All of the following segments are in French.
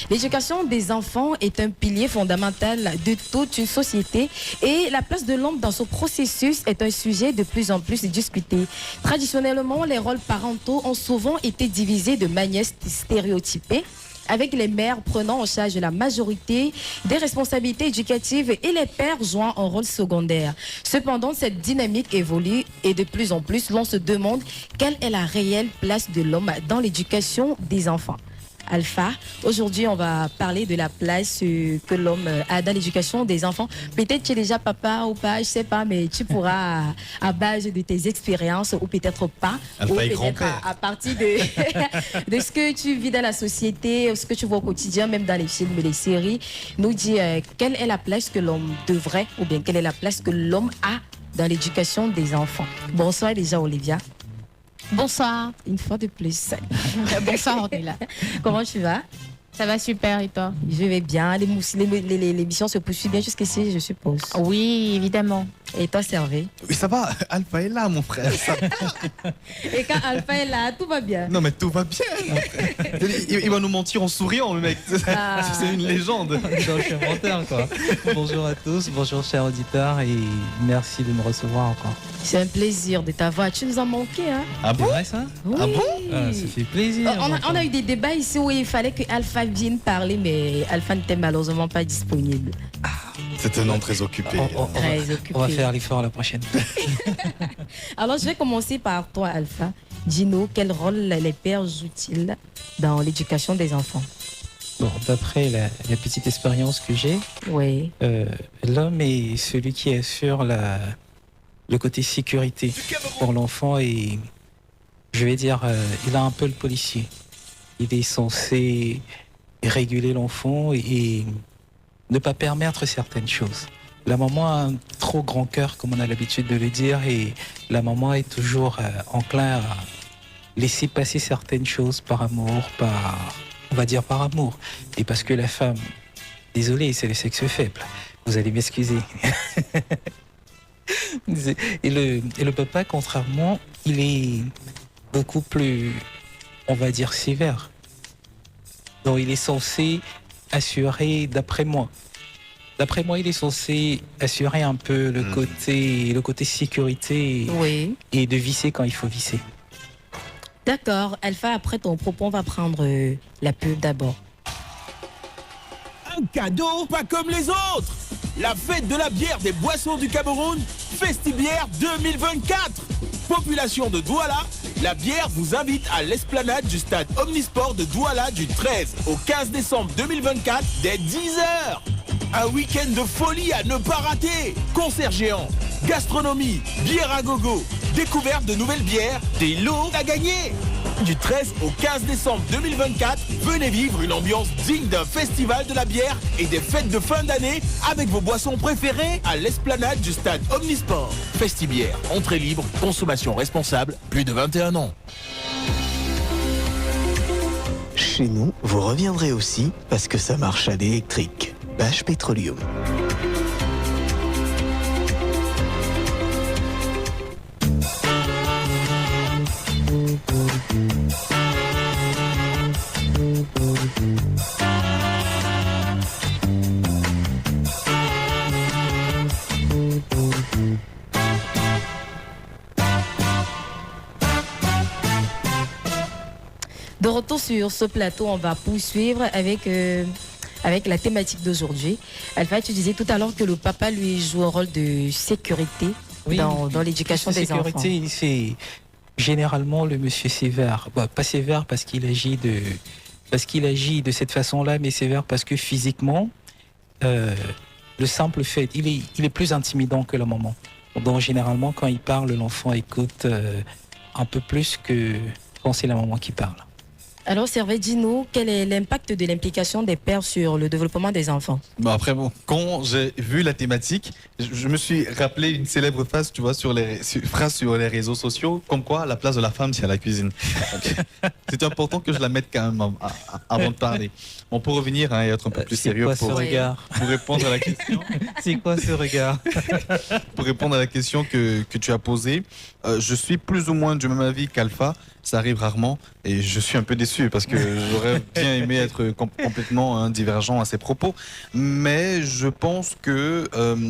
L'éducation des enfants est un pilier fondamental de toute une société et la place de l'homme dans ce processus est un sujet de plus en plus discuté. Traditionnellement, les rôles parentaux ont souvent été divisés de manière stéréotypée, avec les mères prenant en charge la majorité des responsabilités éducatives et les pères jouant un rôle secondaire. Cependant, cette dynamique évolue et de plus en plus, l'on se demande quelle est la réelle place de l'homme dans l'éducation des enfants. Alpha, aujourd'hui on va parler de la place que l'homme a dans l'éducation des enfants. Peut-être tu es déjà papa ou pas, je sais pas, mais tu pourras à base de tes expériences ou peut-être pas, Alpha ou est peut-être grand-père. à partir de, de ce que tu vis dans la société, ce que tu vois au quotidien, même dans les films et les séries, nous dire quelle est la place que l'homme devrait ou bien quelle est la place que l'homme a dans l'éducation des enfants. Bonsoir déjà Olivia. Bonsoir. Une fois de plus. Bonsoir, on est là. Comment tu vas? Ça va super et toi? Je vais bien. L'émission se poursuit bien jusqu'ici, je suppose. Oui, évidemment. Et toi, Servé? Oui, ça va, Alpha est là, mon frère. Et quand Alpha est là, tout va bien. Non, mais tout va bien. Mon frère. Il va nous mentir en souriant, le mec. Ah. C'est une légende. Je suis menteur, quoi. Bonjour à tous, bonjour chers auditeurs et merci de me recevoir encore. C'est un plaisir de t'avoir. Tu nous as manqué, hein? Ah C'est bon? vrai ça? Oui. Ah bon? Ah, ça fait plaisir. On a eu des débats ici où il fallait que Alpha vienne parler, mais Alpha n'était malheureusement pas disponible. C'est un homme très occupé. Très occupé. On va faire l'effort la prochaine. Alors, je vais commencer par toi, Alpha. Dis-nous, quel rôle les pères jouent-ils dans l'éducation des enfants? Bon, d'après la petite expérience que j'ai, Oui. l'homme est celui qui assure le côté sécurité pour l'enfant et je vais dire, il a un peu le policier. Il est censé réguler l'enfant et ne pas permettre certaines choses. La maman a un trop grand cœur, comme on a l'habitude de le dire, et la maman est toujours enclin à laisser passer certaines choses par amour, on va dire par amour. Et parce que la femme, désolé, c'est le sexe faible. Vous allez m'excuser. Et le papa, contrairement, il est beaucoup plus, on va dire, sévère. Donc il est censé assurer, d'après moi, il est censé assurer un peu le côté sécurité Oui. et de visser quand il faut visser. D'accord. Alpha, après ton propos, on va prendre la pub d'abord. Un cadeau pas comme les autres. La fête de la bière des boissons du Cameroun, Festibière 2024. Population de Douala, la bière vous invite à l'esplanade du stade Omnisport de Douala du 13 au 15 décembre 2024 dès 10h. Un week-end de folie à ne pas rater. Concert géant, gastronomie, bière à gogo, découverte de nouvelles bières, des lots à gagner. Du 13 au 15 décembre 2024, venez vivre une ambiance digne d'un festival de la bière et des fêtes de fin d'année avec vos boissons préférées à l'esplanade du stade Omnisport. Festibière, entrée libre, consommation responsable, plus de 21 ans. Chez nous, vous reviendrez aussi parce que ça marche à l'électrique. Bache Petroleum. De retour sur ce plateau, on va poursuivre avec la thématique d'aujourd'hui. Alpha, tu disais tout à l'heure que le papa lui joue un rôle de sécurité dans l'éducation des enfants. Sécurité, c'est généralement le monsieur sévère. Bah, pas sévère parce qu'il agit de cette façon-là, mais sévère parce que physiquement, le simple fait, il est plus intimidant que la maman. Donc généralement, quand il parle, l'enfant écoute un peu plus que quand c'est la maman qui parle. Alors, Servet, dis-nous, quel est l'impact de l'implication des pères sur le développement des enfants? Bon, après, quand j'ai vu la thématique, je me suis rappelé une célèbre phrase, tu vois, sur les réseaux sociaux, comme quoi la place de la femme, c'est à la cuisine. C'est important que je la mette quand même avant de parler. Bon, pour revenir et être un peu plus sérieux, C'est quoi ce regard? pour répondre à la question. C'est quoi ce regard? Pour répondre à la question que tu as posée, je suis plus ou moins du même avis qu'Alpha. ça arrive rarement et je suis un peu déçu parce que j'aurais bien aimé être complètement divergent à ces propos. Mais je pense que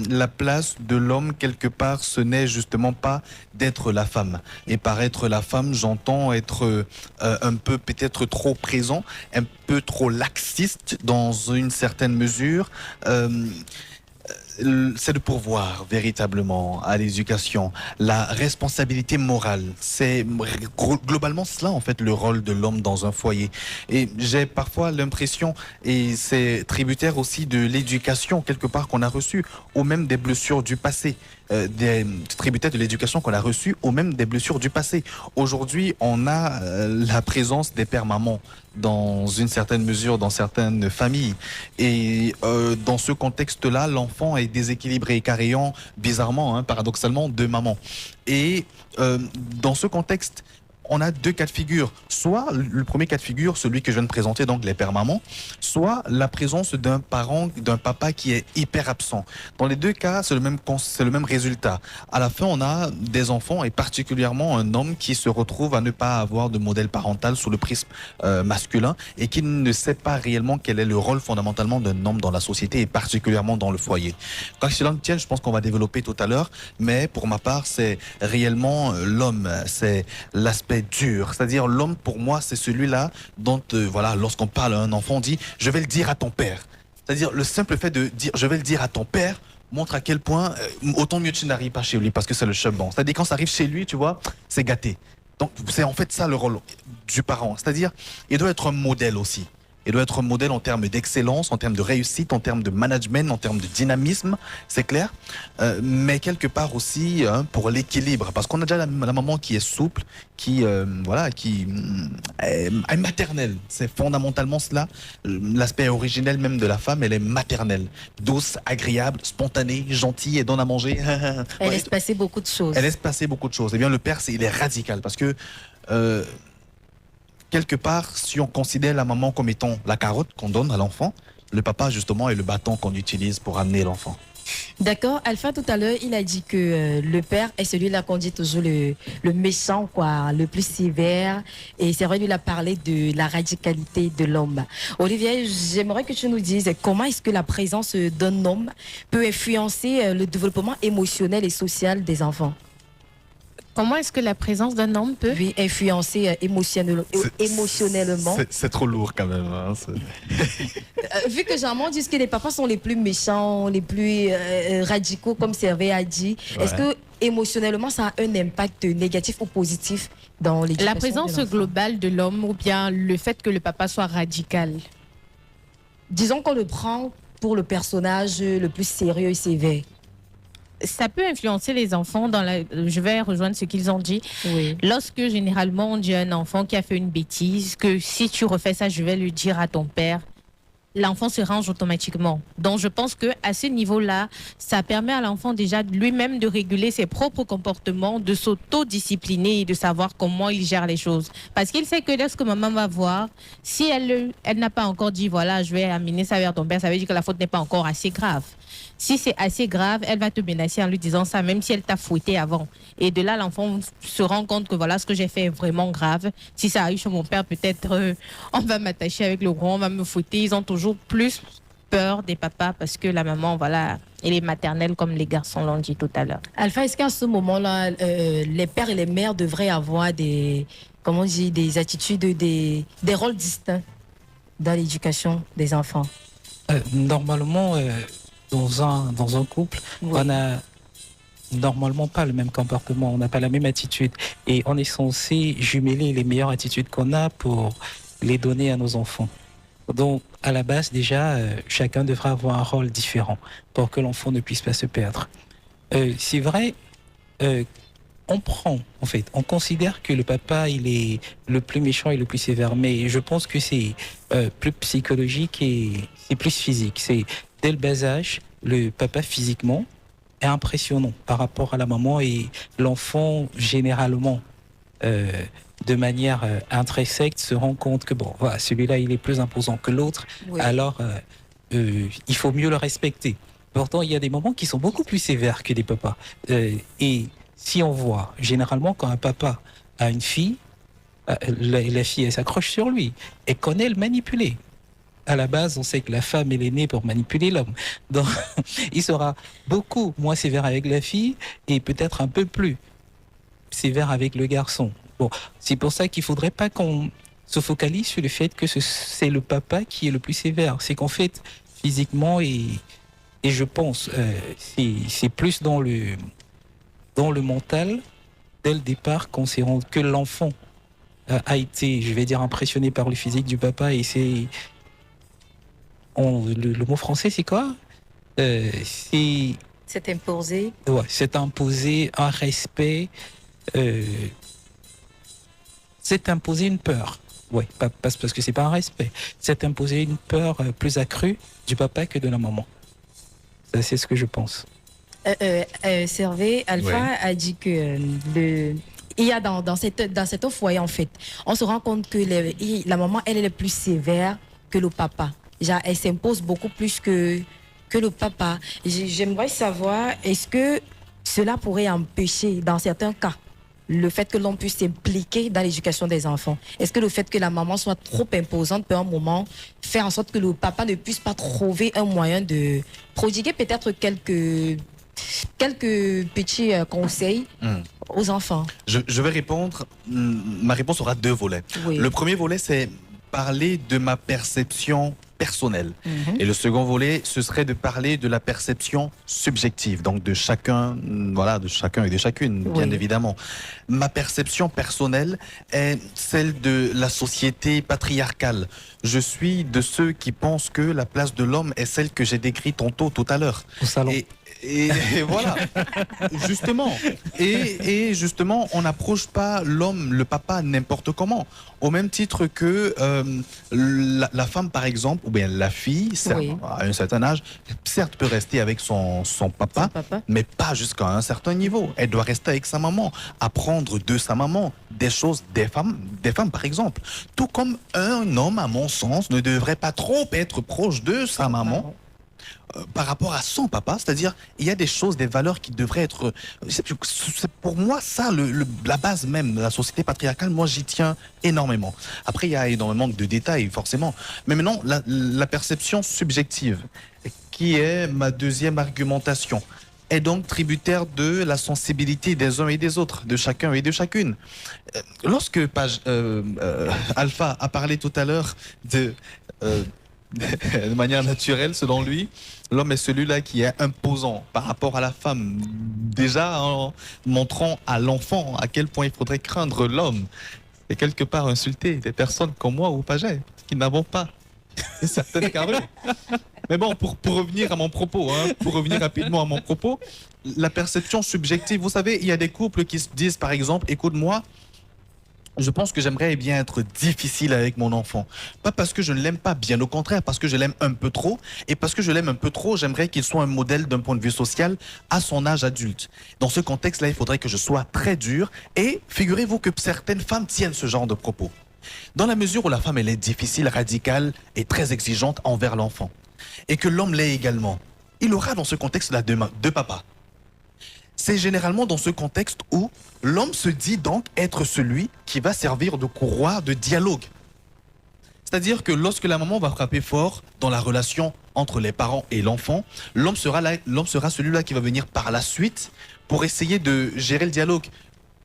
la place de l'homme quelque part, ce n'est justement pas d'être la femme. Et par être la femme, j'entends être un peu peut-être trop présent, un peu trop laxiste dans une certaine mesure. C'est de pourvoir véritablement à l'éducation, la responsabilité morale. C'est globalement cela en fait le rôle de l'homme dans un foyer. Et j'ai parfois l'impression, et c'est tributaire aussi de l'éducation quelque part qu'on a reçue, ou même des blessures du passé. Des tributaires de l'éducation qu'on a reçue, ou même des blessures du passé. Aujourd'hui, on a la présence des pères-mamans dans une certaine mesure, dans certaines familles. Et dans ce contexte-là, l'enfant est déséquilibré, car ayant bizarrement, paradoxalement, deux mamans. Et dans ce contexte, on a deux cas de figure. Soit le premier cas de figure, celui que je viens de présenter, donc les pères-mamans, soit la présence d'un parent, d'un papa qui est hyper absent. Dans les deux cas, c'est le même résultat. À la fin, on a des enfants et particulièrement un homme qui se retrouve à ne pas avoir de modèle parental sous le prisme masculin et qui ne sait pas réellement quel est le rôle fondamentalement d'un homme dans la société et particulièrement dans le foyer. Quand je tiens, je pense qu'on va développer tout à l'heure, mais pour ma part, c'est réellement l'homme, c'est l'aspect dur, c'est-à-dire l'homme pour moi c'est celui-là dont voilà, lorsqu'on parle à un enfant on dit je vais le dire à ton père, c'est-à-dire le simple fait de dire je vais le dire à ton père montre à quel point autant mieux tu n'arrives pas chez lui parce que c'est le chebon, c'est-à-dire quand ça arrive chez lui tu vois c'est gâté, donc c'est en fait ça le rôle du parent, c'est-à-dire il doit être un modèle aussi. Il doit être un modèle en termes d'excellence, en termes de réussite, en termes de management, en termes de dynamisme, c'est clair. Mais quelque part aussi pour l'équilibre, parce qu'on a déjà la maman qui est souple, qui est maternelle. C'est fondamentalement cela. L'aspect originel même de la femme, elle est maternelle, douce, agréable, spontanée, gentille et donne à manger. Elle laisse passer beaucoup de choses. Elle laisse passer beaucoup de choses. Eh bien, le père, il est radical parce que quelque part, si on considère la maman comme étant la carotte qu'on donne à l'enfant, le papa, justement, est le bâton qu'on utilise pour amener l'enfant. D'accord. Alpha, tout à l'heure, il a dit que le père est celui-là qu'on dit toujours le méchant, quoi, le plus sévère. Et c'est vrai, lui, il a parlé de la radicalité de l'homme. Olivier, j'aimerais que tu nous dises comment est-ce que la présence d'un homme peut influencer le développement émotionnel et social des enfants? Comment est-ce que la présence d'un homme peut influencer émotionnellement? C'est trop lourd quand même. Vu que généralement on dit que les papas sont les plus méchants, les plus radicaux, comme Servet a dit, ouais. Est-ce que émotionnellement ça a un impact négatif ou positif dans l'éducation? La présence globale de l'homme ou bien le fait que le papa soit radical? Disons qu'on le prend pour le personnage le plus sérieux et sévère. Ça peut influencer les enfants je vais rejoindre ce qu'ils ont dit. Oui. Lorsque généralement on dit à un enfant qui a fait une bêtise que si tu refais ça, je vais le dire à ton père, l'enfant se range automatiquement. Donc je pense que à ce niveau-là, ça permet à l'enfant déjà lui-même de réguler ses propres comportements, de s'auto-discipliner et de savoir comment il gère les choses. Parce qu'il sait que lorsque maman va voir, si elle n'a pas encore dit voilà, je vais amener ça vers ton père, ça veut dire que la faute n'est pas encore assez grave. Si c'est assez grave, elle va te menacer en lui disant ça, même si elle t'a fouetté avant. Et de là, l'enfant se rend compte que voilà, ce que j'ai fait est vraiment grave. Si ça arrive chez mon père, peut-être on va m'attacher avec le gros, on va me fouetter. Ils ont toujours plus peur des papas parce que la maman, voilà, elle est maternelle comme les garçons l'ont dit tout à l'heure. Alpha, est-ce qu'à ce moment-là, les pères et les mères devraient avoir des attitudes, des rôles distincts dans l'éducation des enfants? Normalement... Dans un couple, oui. On n'a normalement pas le même comportement, on n'a pas la même attitude. Et on est censé jumeler les meilleures attitudes qu'on a pour les donner à nos enfants. Donc, à la base, déjà, chacun devra avoir un rôle différent pour que l'enfant ne puisse pas se perdre. C'est vrai, on considère que le papa, il est le plus méchant et le plus sévère, mais je pense que c'est plus psychologique et c'est plus physique. C'est dès le bas âge, le papa physiquement est impressionnant par rapport à la maman et l'enfant généralement, de manière intrinsèque, se rend compte que bon, voilà, celui-là il est plus imposant que l'autre, oui. Alors il faut mieux le respecter. Pourtant, il y a des mamans qui sont beaucoup plus sévères que des papas. Et si on voit généralement quand un papa a une fille, la fille, elle s'accroche sur lui. Elle connaît le manipuler. À la base, on sait que la femme, elle est née pour manipuler l'homme. Donc, il sera beaucoup moins sévère avec la fille et peut-être un peu plus sévère avec le garçon. Bon, c'est pour ça qu'il ne faudrait pas qu'on se focalise sur le fait que c'est le papa qui est le plus sévère. C'est qu'en fait, physiquement, et je pense, c'est plus dans le mental, dès le départ, qu'on s'est rendu que l'enfant a été, je vais dire, impressionné par le physique du papa, et c'est... le mot français, c'est quoi? C'est imposé. Ouais, c'est imposer un respect, c'est imposer une peur. Ouais, pas parce que c'est pas un respect. C'est imposer une peur plus accrue du papa que de la maman. Ça, c'est ce que je pense. Servé, Alpha a dit que il y a dans cet foyer, en fait, on se rend compte que la maman, elle est plus sévère que le papa. Genre, elle s'impose beaucoup plus que le papa. J'aimerais savoir, est-ce que cela pourrait empêcher, dans certains cas, le fait que l'on puisse s'impliquer dans l'éducation des enfants? Est-ce que le fait que la maman soit trop imposante peut un moment faire en sorte que le papa ne puisse pas trouver un moyen de prodiguer peut-être quelques petits conseils aux enfants? Je vais répondre. Ma réponse aura 2 volets. Oui. Le premier volet, c'est parler de ma perception personnelle. Et le second volet, ce serait de parler de la perception subjective, donc de chacun, voilà, de chacun et de chacune, bien Oui. évidemment. Ma perception personnelle est celle de la société patriarcale. Je suis de ceux qui pensent que la place de l'homme est celle que j'ai décrite tantôt, tout à l'heure. Au salon. Et voilà, justement. Et justement, on n'approche pas l'homme, le papa, n'importe comment. Au même titre que la femme, par exemple, ou bien la fille, certes, Oui. à un certain âge, certes peut rester avec son papa, mais pas jusqu'à un certain niveau. Elle doit rester avec sa maman, apprendre de sa maman des choses des femmes par exemple. Tout comme un homme, à mon sens, ne devrait pas trop être proche de sa maman. Par rapport à son papa, c'est-à-dire il y a des choses, des valeurs qui devraient être... C'est pour moi ça, la base même de la société patriarcale, moi j'y tiens énormément. Après il y a énormément de détails forcément, mais maintenant la perception subjective, qui est ma deuxième argumentation, est donc tributaire de la sensibilité des uns et des autres, de chacun et de chacune. Lorsque Alpha a parlé tout à l'heure de manière naturelle, selon lui, l'homme est celui-là qui est imposant par rapport à la femme. Déjà en montrant à l'enfant à quel point il faudrait craindre l'homme. Et quelque part insulter des personnes comme moi ou Paget, qui n'avons pas une certaine carrure. Mais bon, pour revenir à mon propos, pour revenir rapidement à mon propos, la perception subjective, vous savez, il y a des couples qui se disent par exemple, écoute-moi, je pense que j'aimerais bien être difficile avec mon enfant. Pas parce que je ne l'aime pas, bien au contraire, parce que je l'aime un peu trop. Et parce que je l'aime un peu trop, j'aimerais qu'il soit un modèle d'un point de vue social à son âge adulte. Dans ce contexte-là, il faudrait que je sois très dur. Et figurez-vous que certaines femmes tiennent ce genre de propos. Dans la mesure où la femme, elle est difficile, radicale et très exigeante envers l'enfant. Et que l'homme l'est également. Il aura dans ce contexte-là deux papas. C'est généralement dans ce contexte où l'homme se dit donc être celui qui va servir de courroie de dialogue. C'est-à-dire que lorsque la maman va frapper fort dans la relation entre les parents et l'enfant, l'homme sera celui-là qui va venir par la suite pour essayer de gérer le dialogue.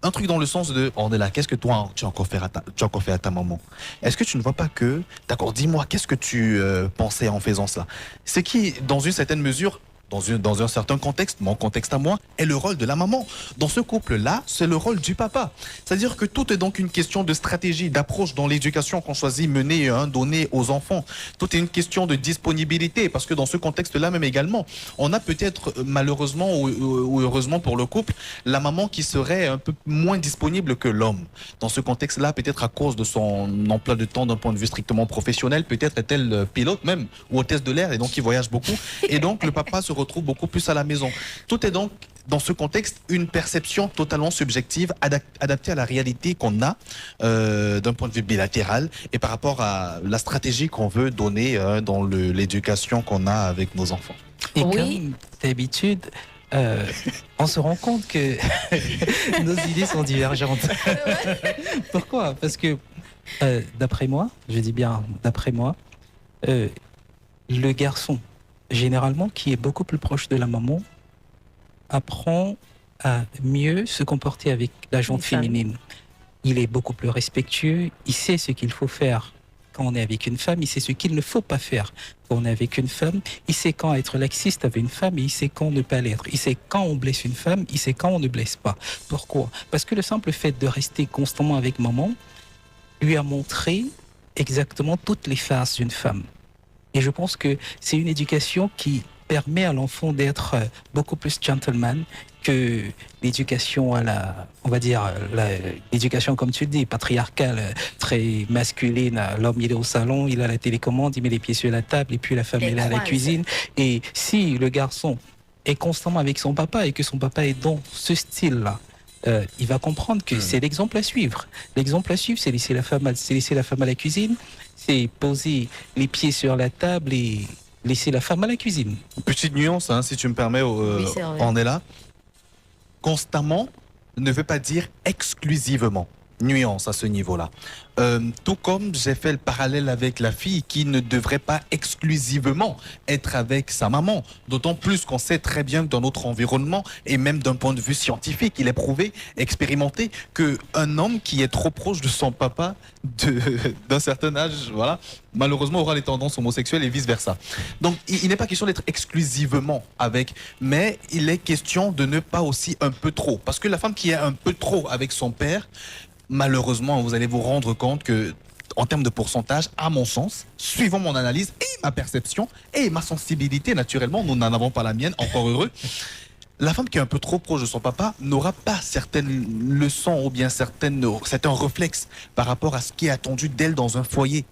Un truc dans le sens de, on est là, qu'est-ce que toi tu as encore fait à ta maman? Est-ce que tu ne vois pas que, d'accord, dis-moi, qu'est-ce que tu pensais en faisant ça? Ce qui, dans une certaine mesure, dans un certain contexte, mon contexte à moi, est le rôle de la maman. Dans ce couple-là, c'est le rôle du papa. C'est-à-dire que tout est donc une question de stratégie, d'approche dans l'éducation qu'on choisit mener, donner aux enfants. Tout est une question de disponibilité, parce que dans ce contexte-là même également, on a peut-être malheureusement ou heureusement pour le couple, la maman qui serait un peu moins disponible que l'homme. Dans ce contexte-là, peut-être à cause de son emploi de temps d'un point de vue strictement professionnel, peut-être est-elle pilote même, ou hôtesse de l'air, et donc il voyage beaucoup. Et donc le papa se retrouve beaucoup plus à la maison. Tout est donc, dans ce contexte, une perception totalement subjective, adaptée à la réalité qu'on a d'un point de vue bilatéral et par rapport à la stratégie qu'on veut donner dans l'éducation qu'on a avec nos enfants. Et Oui. comme d'habitude, on se rend compte que nos idées sont divergentes. Pourquoi? Parce que, d'après moi, je dis bien d'après moi, le garçon, généralement, qui est beaucoup plus proche de la maman, apprend à mieux se comporter avec la jante Une femme. féminine. Il est beaucoup plus respectueux, il sait ce qu'il faut faire quand on est avec une femme, il sait ce qu'il ne faut pas faire quand on est avec une femme, il sait quand être laxiste avec une femme et il sait quand ne pas l'être. Il sait quand on blesse une femme, il sait quand on ne blesse pas. Pourquoi? Parce que le simple fait de rester constamment avec maman lui a montré exactement toutes les phases d'une femme. Et je pense que c'est une éducation qui permet à l'enfant d'être beaucoup plus gentleman que l'éducation à la, on va dire, l'éducation comme tu dis, patriarcale, très masculine. L'homme, il est au salon, il a la télécommande, il met les pieds sur la table et puis la femme, elle est à la cuisine. Et si le garçon est constamment avec son papa et que son papa est dans ce style-là, il va comprendre que c'est l'exemple à suivre. L'exemple à suivre, c'est laisser la femme à la cuisine, c'est poser les pieds sur la table et laisser la femme à la cuisine. Petite nuance, hein, si tu me permets, c'est vrai. on est là. Constamment ne veut pas dire exclusivement. Nuance à ce niveau-là. Tout comme j'ai fait le parallèle avec la fille qui ne devrait pas exclusivement être avec sa maman. D'autant plus qu'on sait très bien que dans notre environnement, et même d'un point de vue scientifique, il est prouvé, expérimenté, qu'un homme qui est trop proche de son papa d'un certain âge, voilà, malheureusement aura les tendances homosexuelles et vice-versa. Donc il n'est pas question d'être exclusivement avec, mais il est question de ne pas aussi un peu trop. Parce que la femme qui est un peu trop avec son père, malheureusement, vous allez vous rendre compte que, en termes de pourcentage, à mon sens, suivant mon analyse et ma perception et ma sensibilité, naturellement, nous n'en avons pas la mienne, encore heureux, la femme qui est un peu trop proche de son papa n'aura pas certaines leçons ou bien certains réflexes par rapport à ce qui est attendu d'elle dans un foyer.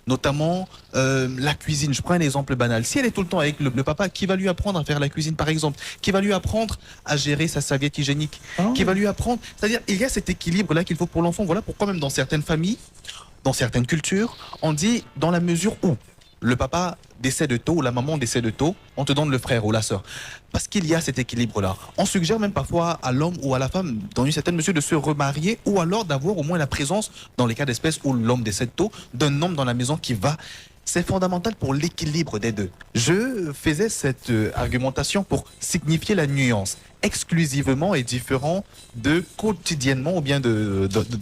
Notamment la cuisine. Je prends un exemple banal. Si elle est tout le temps avec le papa, qui va lui apprendre à faire la cuisine, par exemple, qui va lui apprendre à gérer sa serviette hygiénique, qui va lui apprendre... C'est-à-dire, il y a cet équilibre-là qu'il faut pour l'enfant. Voilà pourquoi même dans certaines familles, dans certaines cultures, on dit dans la mesure où le papa décède tôt ou la maman décède tôt, on te donne le frère ou la sœur. Parce qu'il y a cet équilibre-là. On suggère même parfois à l'homme ou à la femme, dans une certaine mesure, de se remarier ou alors d'avoir au moins la présence, dans les cas d'espèce où l'homme décède tôt, d'un homme dans la maison qui va... C'est fondamental pour l'équilibre des deux. Je faisais cette argumentation pour signifier la nuance. Exclusivement et différent de quotidiennement ou bien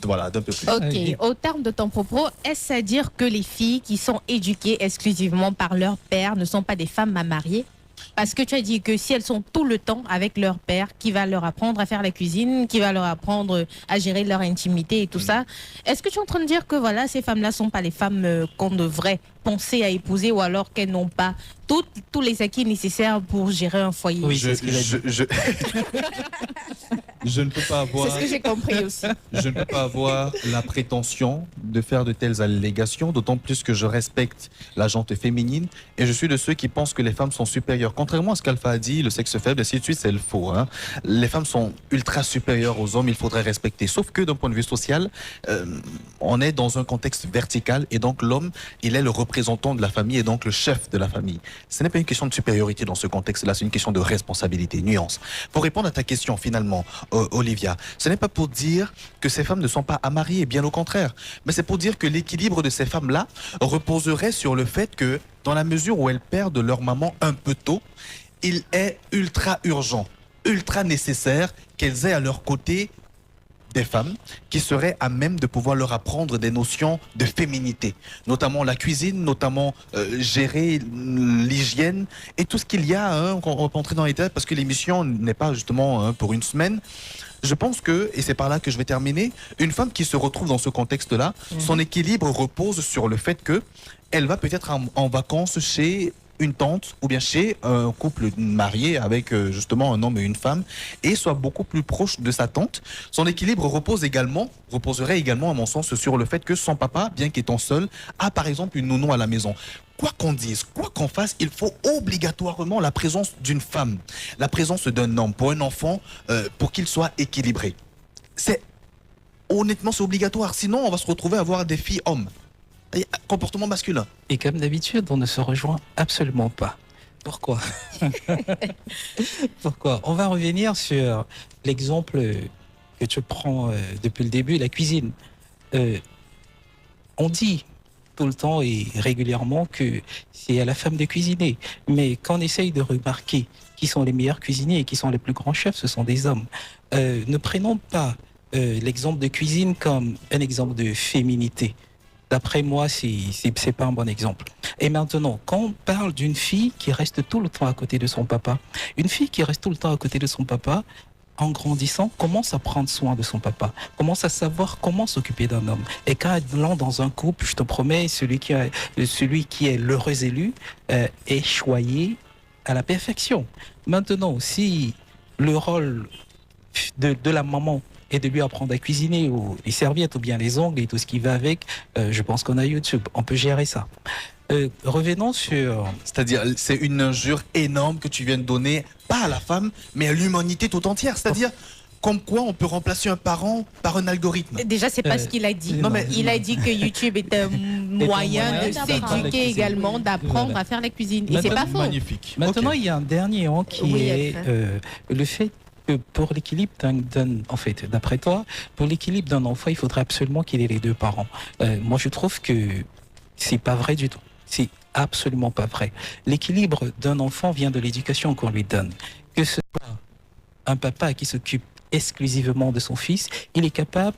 voilà, d'un peu plus. Ok, au terme de ton propos, est-ce à dire que les filles qui sont éduquées exclusivement par leur père ne sont pas des femmes à marier? Parce que tu as dit que si elles sont tout le temps avec leur père, qui va leur apprendre à faire la cuisine, qui va leur apprendre à gérer leur intimité et tout ça, est-ce que tu es en train de dire que voilà, ces femmes-là sont pas les femmes qu'on devrait penser à épouser ou alors qu'elles n'ont pas tous les acquis nécessaires pour gérer un foyer? Oui, c'est ce qu'il a dit. Je ne peux pas avoir... C'est ce que j'ai compris aussi. Je ne peux pas avoir la prétention de faire de telles allégations, d'autant plus que je respecte la gente féminine et je suis de ceux qui pensent que les femmes sont supérieures. Contrairement à ce qu'Alpha a dit, le sexe faible, ainsi de suite, c'est le faux. Hein. Les femmes sont ultra supérieures aux hommes, il faudrait respecter. Sauf que d'un point de vue social, on est dans un contexte vertical et donc l'homme, il est le représentant de la famille et donc le chef de la famille. Ce n'est pas une question de supériorité dans ce contexte-là, c'est une question de responsabilité, nuance. Pour répondre à ta question finalement, Olivia, ce n'est pas pour dire que ces femmes ne sont pas à marier, bien au contraire, mais c'est pour dire que l'équilibre de ces femmes-là reposerait sur le fait que, dans la mesure où elles perdent leur maman un peu tôt, il est ultra urgent, ultra nécessaire qu'elles aient à leur côté des femmes qui seraient à même de pouvoir leur apprendre des notions de féminité, notamment la cuisine, notamment gérer l'hygiène et tout ce qu'il y a, hein, on va pas entrer dans les détails parce que l'émission n'est pas justement hein, pour une semaine. Je pense que, et c'est par là que je vais terminer, une femme qui se retrouve dans ce contexte-là, son équilibre repose sur le fait que elle va peut-être en vacances chez une tante ou bien chez un couple marié avec justement un homme et une femme et soit beaucoup plus proche de sa tante. Son équilibre reposerait également à mon sens sur le fait que son papa, bien qu'étant seul, a par exemple une nounou à la maison. Quoi qu'on dise, quoi qu'on fasse, il faut obligatoirement la présence d'une femme, la présence d'un homme pour un enfant pour qu'il soit équilibré. Honnêtement, c'est obligatoire. Sinon, on va se retrouver à avoir des filles hommes. Comportement masculin. Et comme d'habitude, on ne se rejoint absolument pas. Pourquoi? Pourquoi? On va revenir sur l'exemple que tu prends depuis le début, la cuisine. On dit tout le temps et régulièrement que c'est à la femme de cuisiner. Mais quand on essaye de remarquer qui sont les meilleurs cuisiniers et qui sont les plus grands chefs, ce sont des hommes. Ne prenons pas l'exemple de cuisine comme un exemple de féminité. D'après moi, c'est pas un bon exemple. Et maintenant, quand on parle d'une fille qui reste tout le temps à côté de son papa, une fille qui reste tout le temps à côté de son papa, en grandissant, commence à prendre soin de son papa, commence à savoir comment s'occuper d'un homme. Et quand elle entre dans un couple, je te promets, celui qui est l'heureux élu est choyé à la perfection. Maintenant, si le rôle de la maman et de lui apprendre à cuisiner, ou les serviettes, ou bien les ongles et tout ce qui va avec, je pense qu'on a YouTube, on peut gérer ça. Revenons sur... C'est-à-dire, c'est une injure énorme que tu viens de donner, pas à la femme, mais à l'humanité tout entière. C'est-à-dire, comme quoi on peut remplacer un parent par un algorithme. Déjà, c'est pas ce qu'il a dit. non, mais- Il a dit que YouTube est un moyen de d'apprendre la s'éduquer cuisine. également, d'apprendre Voilà. à faire la cuisine. Et c'est pas faux. Magnifique. Maintenant, Ok. il y a un dernier qui Oui, est Alfred. le fait que pour l'équilibre en fait, d'après toi, pour l'équilibre d'un enfant, il faudrait absolument qu'il ait les deux parents. Moi, je trouve que c'est pas vrai du tout. C'est absolument pas vrai. L'équilibre d'un enfant vient de l'éducation qu'on lui donne. Que ce soit un papa qui s'occupe exclusivement de son fils, il est capable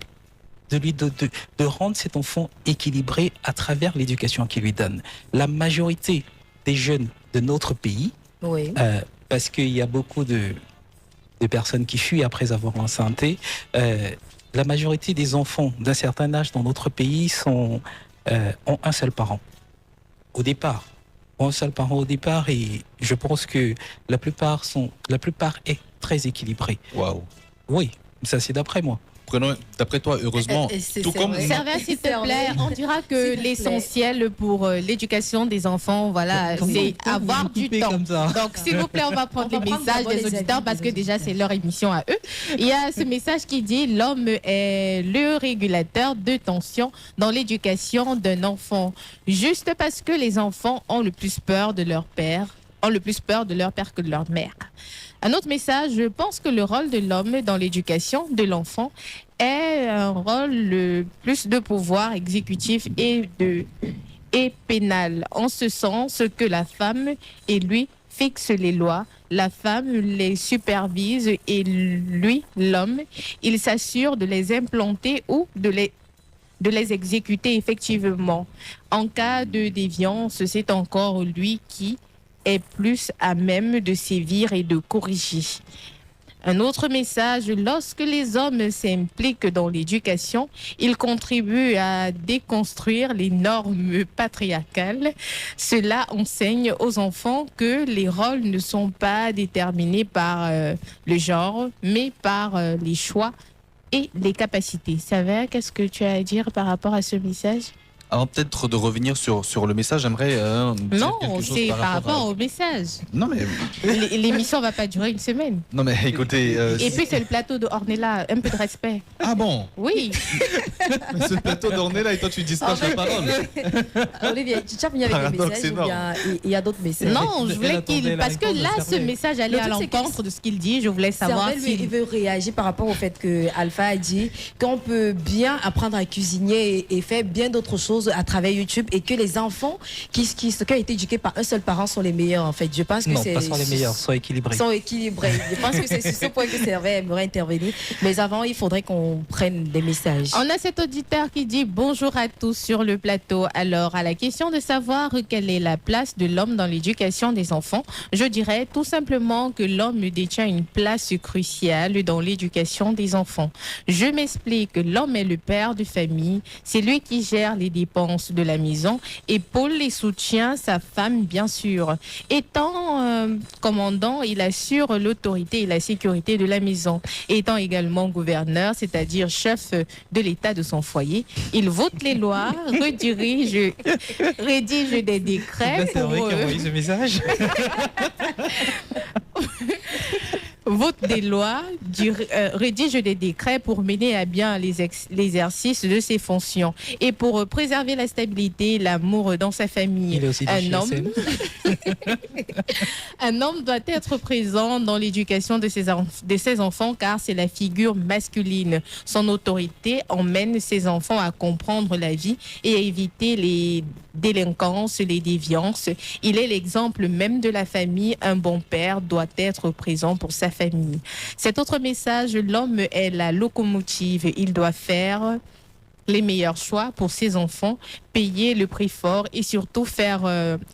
de rendre cet enfant équilibré à travers l'éducation qu'il lui donne. La majorité des jeunes de notre pays, Oui. parce qu'il y a beaucoup de personnes qui fuient après avoir enceinté, la majorité des enfants d'un certain âge dans notre pays ont un seul parent au départ. Ont un seul parent au départ, et je pense que la plupart est très équilibrée. Waouh. Oui, ça c'est d'après moi. Prenons, d'après toi, heureusement, C'est tout comme vrai. Servais, s'il te Servais. plaît, on dira S'il que te plaît. l'essentiel pour l'éducation des enfants, voilà, c'est avoir du temps. Comme ça. Donc, s'il vous plaît, on va prendre On va les prendre messages d'abord des les auditeurs avis parce des que déjà, auditeurs. c'est leur émission à eux. Il y a ce message qui dit « L'homme est le régulateur de tension dans l'éducation d'un enfant. Juste parce que les enfants ont le plus peur de leur père, que de leur mère. » Un autre message, je pense que le rôle de l'homme dans l'éducation de l'enfant est un rôle plus de pouvoir exécutif et pénal, en ce sens que la femme et lui fixe les lois, la femme les supervise et lui, l'homme, il s'assure de les implanter ou de les exécuter effectivement. En cas de déviance, c'est encore lui qui est plus à même de sévir et de corriger. Un autre message, lorsque les hommes s'impliquent dans l'éducation, ils contribuent à déconstruire les normes patriarcales. Cela enseigne aux enfants que les rôles ne sont pas déterminés par le genre, mais par les choix et les capacités. Savère, qu'est-ce que tu as à dire par rapport à ce message? Avant peut-être de revenir sur le message, j'aimerais dire Non, quelque chose c'est par rapport à... au message. Non mais, L'émission ne va pas durer une semaine. non mais écoutez, Et puis c'est le plateau de Ornella, un peu de respect. ah bon, Oui. mais ce plateau d'orné là et toi tu dispatches la parole. Olivier, tu as fini avec des Paradoxe messages ou énorme. bien il y a d'autres messages? Non, je voulais Elle attendait qu'il... la Parce que réponse de là, ce Servais. message allait Le à truc, c'est que l'encontre de ce qu'il dit. Je voulais savoir Servais, lui, il si... veut réagir par rapport au fait que Alpha a dit qu'on peut bien apprendre à cuisiner et faire bien d'autres choses à travers YouTube et que les enfants qui ont été éduqués par un seul parent sont les meilleurs en fait. Je pense que Non, c'est pas sont les meilleurs, soient équilibrés. sont équilibrés. Je pense que c'est sur ce point que Servais aimerait intervenir. Mais avant, il faudrait qu'on prenne des messages. On a cet auditeur qui dit bonjour à tous sur le plateau. Alors, à la question de savoir quelle est la place de l'homme dans l'éducation des enfants, je dirais tout simplement que l'homme détient une place cruciale dans l'éducation des enfants. Je m'explique, l'homme est le père de famille, c'est lui qui gère les dépenses de la maison, épaule et soutient sa femme, bien sûr. Étant commandant, il assure l'autorité et la sécurité de la maison. Étant également gouverneur, c'est-à-dire chef de l'état de son foyer, il vote les lois, rédige des décrets C'est pour vrai qui a envoyé ce message. vote des lois, rédige des décrets pour mener à bien l'exercice de ses fonctions et pour préserver la stabilité et l'amour dans sa famille. Il est aussi du Un homme, GSM. Un homme doit être présent dans l'éducation de ses enfants car c'est la figure masculine. Son autorité emmène ses enfants à comprendre la vie et à éviter les délinquances, les déviances. Il est l'exemple même de la famille. Un bon père doit être présent pour sa famille. Cet autre message, l'homme est la locomotive. Il doit faire les meilleurs choix pour ses enfants, payer le prix fort et surtout faire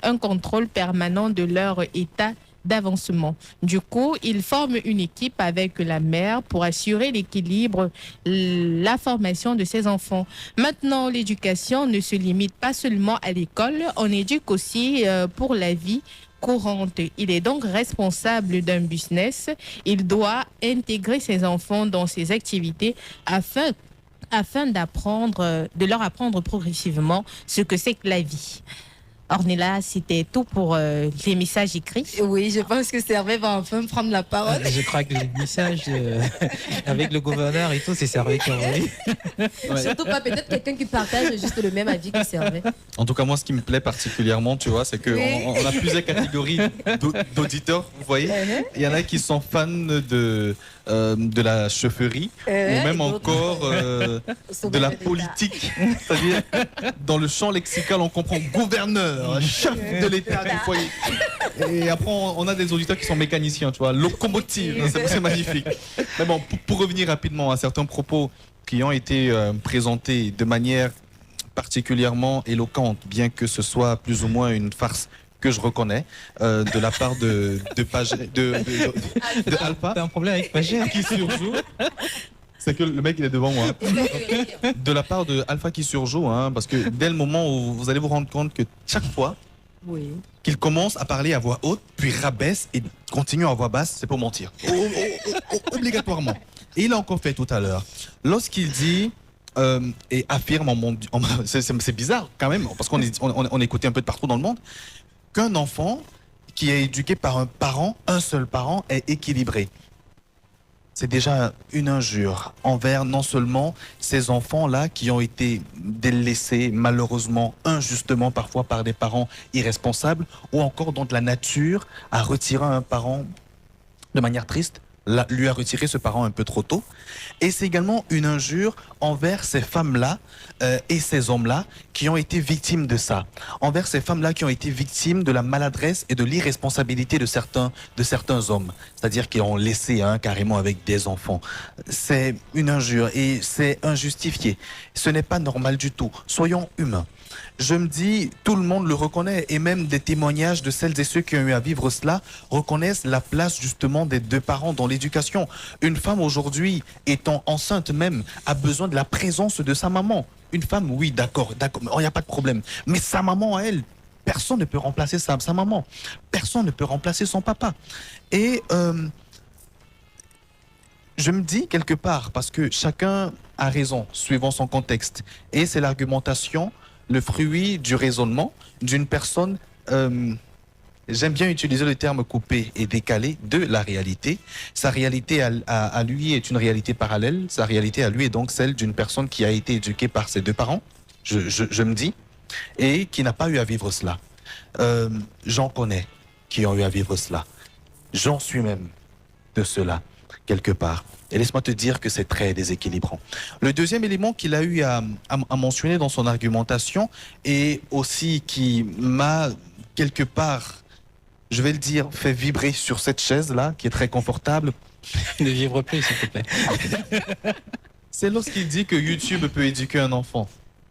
un contrôle permanent de leur état d'avancement. Du coup, il forme une équipe avec la mère pour assurer l'équilibre, la formation de ses enfants. Maintenant, l'éducation ne se limite pas seulement à l'école, on éduque aussi pour la vie courante. Il est donc responsable d'un business. Il doit intégrer ses enfants dans ses activités afin de leur apprendre progressivement ce que c'est que la vie. Ornella, c'était tout pour les messages écrits. Oui, je pense que Servet va enfin prendre la parole. Je crois que les messages avec le gouverneur et tout, c'est Servet qui a envoyé. Surtout pas peut-être quelqu'un qui partage juste le même avis que Servet. En tout cas, moi, ce qui me plaît particulièrement, tu vois, c'est qu'on on a plusieurs catégories d'auditeurs. Vous voyez, il y en a qui sont fans de la chefferie ou même encore de la politique. C'est-à-dire, dans le champ lexical, on comprend gouverneur, chef de l'État du foyer. Et après, on a des auditeurs qui sont mécaniciens, tu vois, locomotive. C'est magnifique. Mais bon, pour revenir rapidement à certains propos qui ont été présentés de manière particulièrement éloquente, bien que ce soit plus ou moins une farce que je reconnais, de la part de Alpha. T'as un problème avec Pagé Qui surjoue. C'est que le mec il est devant moi. De la part de Alpha qui surjoue, hein, parce que dès le moment où vous allez vous rendre compte que chaque fois qu'il commence à parler à voix haute, puis rabaisse et continue à voix basse, c'est pour mentir. Obligatoirement. Et il a encore fait tout à l'heure. Lorsqu'il dit et affirme c'est bizarre quand même, parce qu'on écoutait un peu de partout dans le monde, qu'un enfant qui est éduqué par un seul parent est équilibré. C'est déjà une injure envers non seulement ces enfants-là qui ont été délaissés malheureusement, injustement parfois par des parents irresponsables, ou encore dont la nature a retiré un parent de manière triste, lui a retiré ce parent un peu trop tôt. Et c'est également une injure envers ces femmes-là et ces hommes-là qui ont été victimes de ça. Envers ces femmes-là qui ont été victimes de la maladresse et de l'irresponsabilité de certains hommes. C'est-à-dire qui ont laissé carrément avec des enfants. C'est une injure et c'est injustifié. Ce n'est pas normal du tout. Soyons humains. Je me dis, tout le monde le reconnaît, et même des témoignages de celles et ceux qui ont eu à vivre cela reconnaissent la place justement des deux parents dans l'éducation. Une femme aujourd'hui, étant enceinte même, a besoin de la présence de sa maman. Une femme, oui, d'accord, il n'y a pas de problème. Mais sa maman, à elle, personne ne peut remplacer sa maman. Personne ne peut remplacer son papa. Et je me dis quelque part, parce que chacun a raison, suivant son contexte, et c'est l'argumentation, le fruit du raisonnement d'une personne, j'aime bien utiliser le terme coupé et décalé de la réalité. Sa réalité à lui est une réalité parallèle, sa réalité à lui est donc celle d'une personne qui a été éduquée par ses deux parents, je me dis, et qui n'a pas eu à vivre cela. J'en connais qui ont eu à vivre cela. J'en suis même de cela, quelque part. Et laisse-moi te dire que c'est très déséquilibrant. Le deuxième élément qu'il a eu à mentionner dans son argumentation et aussi qui m'a quelque part, je vais le dire, fait vibrer sur cette chaise-là, qui est très confortable. Ne vivre plus, s'il te plaît. C'est lorsqu'il dit que YouTube peut éduquer un enfant.